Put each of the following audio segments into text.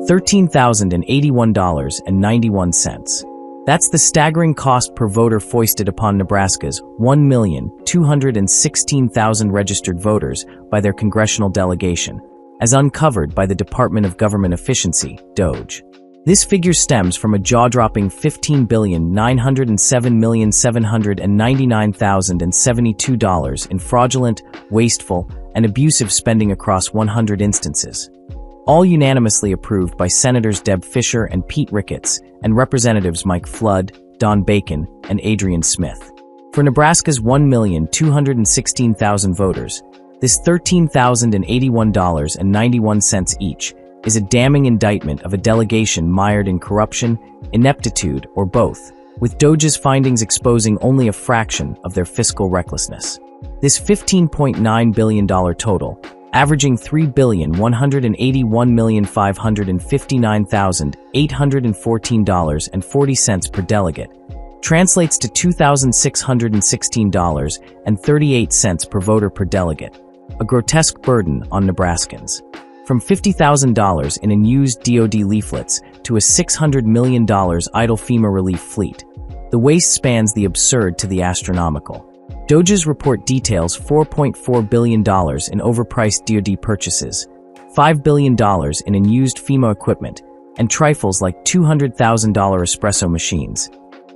$13,081.91. That's the staggering cost per voter foisted upon Nebraska's 1,216,000 registered voters by their Congressional Delegation, as uncovered by the Department of Government Efficiency, DOGE. This figure stems from a jaw-dropping $15,907,799,072 in fraudulent, wasteful, and abusive spending across 100 instances. All unanimously approved by Senators Deb Fischer and Pete Ricketts and Representatives Mike Flood, Don Bacon, and Adrian Smith. For Nebraska's 1,216,000 voters, this $13,081.91 each is a damning indictment of a delegation mired in corruption, ineptitude, or both, with DOGE's findings exposing only a fraction of their fiscal recklessness. This $15.9 billion total, averaging $3,181,559,814.40 per delegate, translates to $2,616.38 per voter per delegate, a grotesque burden on Nebraskans. From $50,000 in unused DOD leaflets to a $600 million idle FEMA relief fleet, the waste spans the absurd to the astronomical. DOGE's report details $4.4 billion in overpriced DOD purchases, $5 billion in unused FEMA equipment, and trifles like $200,000 espresso machines,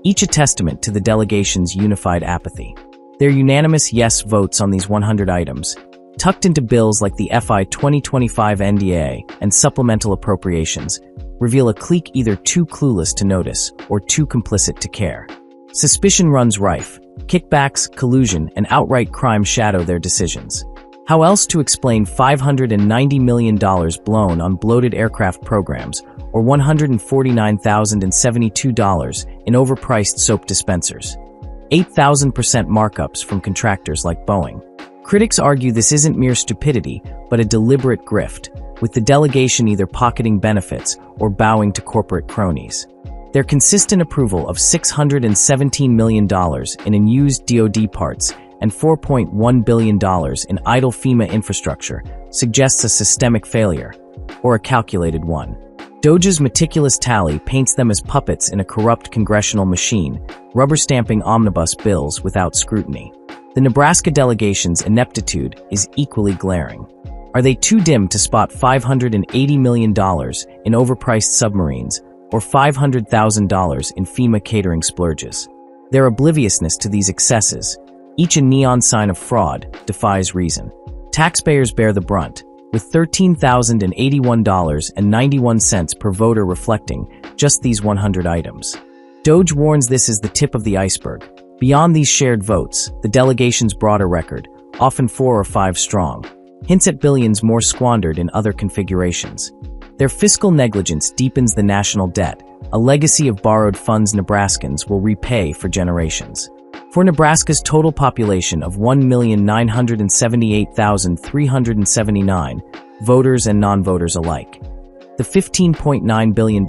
each a testament to the delegation's unified apathy. Their unanimous yes votes on these 100 items, tucked into bills like the FY 2025 NDA and supplemental appropriations, reveal a clique either too clueless to notice or too complicit to care. Suspicion runs rife. Kickbacks, collusion, and outright crime shadow their decisions. How else to explain $590 million blown on bloated aircraft programs or $149,072 in overpriced soap dispensers? 8,000% markups from contractors like Boeing. Critics argue this isn't mere stupidity, but a deliberate grift, with the delegation either pocketing benefits or bowing to corporate cronies. Their consistent approval of $617 million in unused DOD parts and $4.1 billion in idle FEMA infrastructure suggests a systemic failure, or a calculated one. DOGE's meticulous tally paints them as puppets in a corrupt congressional machine, rubber-stamping omnibus bills without scrutiny. The Nebraska delegation's ineptitude is equally glaring. Are they too dim to spot $580 million in overpriced submarines, or $500,000 in FEMA catering splurges? Their obliviousness to these excesses, each a neon sign of fraud, defies reason. Taxpayers bear the brunt, with $13,081.91 per voter reflecting just these 100 items. DOGE warns this is the tip of the iceberg. Beyond these shared votes, the delegation's broader record, often 4 or 5 strong, hints at billions more squandered in other configurations. Their fiscal negligence deepens the national debt, a legacy of borrowed funds Nebraskans will repay for generations. For Nebraska's total population of 1,978,379, voters and non-voters alike, the $15.9 billion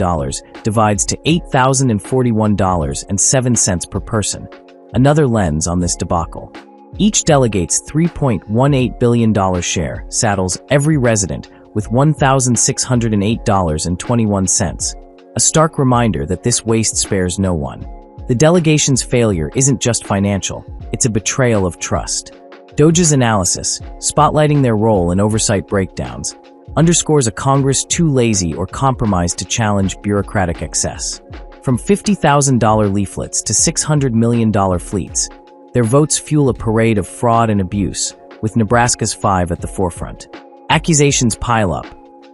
divides to $8,041.07 per person, another lens on this debacle. Each delegate's $3.18 billion share saddles every resident with $1,608.21, a stark reminder that this waste spares no one. The delegation's failure isn't just financial, it's a betrayal of trust. DOGE's analysis, spotlighting their role in oversight breakdowns, underscores a Congress too lazy or compromised to challenge bureaucratic excess. From $50,000 leaflets to $600 million fleets, their votes fuel a parade of fraud and abuse, with Nebraska's 5 at the forefront. Accusations pile up: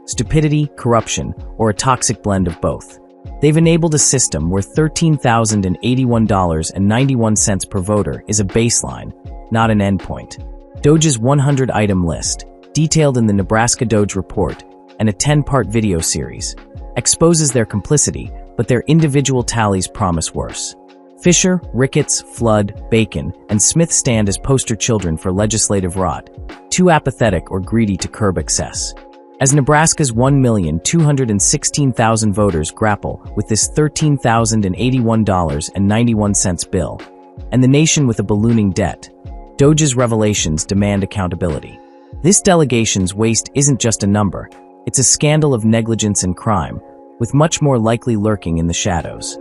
stupidity, corruption, or a toxic blend of both. They've enabled a system where $13,081.91 per voter is a baseline, not an endpoint. DOGE's 100-item list, detailed in the Nebraska DOGE report and a 10-part video series, exposes their complicity, but their individual tallies promise worse. Fischer, Ricketts, Flood, Bacon, and Smith stand as poster children for legislative rot, too apathetic or greedy to curb excess. As Nebraska's 1,216,000 voters grapple with this $13,081.91 bill, and the nation with a ballooning debt, DOGE's revelations demand accountability. This delegation's waste isn't just a number, It's a scandal of negligence and crime, with much more likely lurking in the shadows.